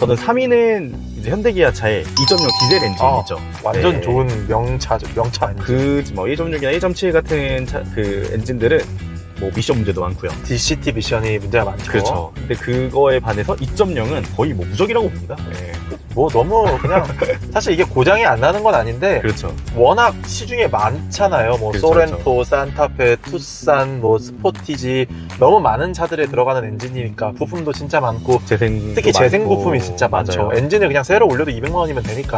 저는 3위는 이제 현대기아차의 2.0 디젤 엔진이죠. 완전 네. 좋은 명차죠. 명차 엔진. 그 뭐 1.6이나 1.7 같은 그 엔진들은 뭐 미션 문제도 많고요. DCT 미션이 문제가 많죠. 그렇죠. 근데 그거에 반해서 2.0은 거의 뭐 무적이라고 봅니다. 네. 뭐 너무 그냥 사실 이게 고장이 안 나는 건 아닌데 그렇죠. 워낙 시중에 많잖아요. 뭐 그렇죠, 소렌토, 산타페, 투싼, 뭐 스포티지 너무 많은 차들에 들어가는 엔진이니까 부품도 진짜 많고 재생 특히 재생 부품이 진짜 많죠. 맞아요. 엔진을 그냥 새로 올려도 200만 원이면 되니까.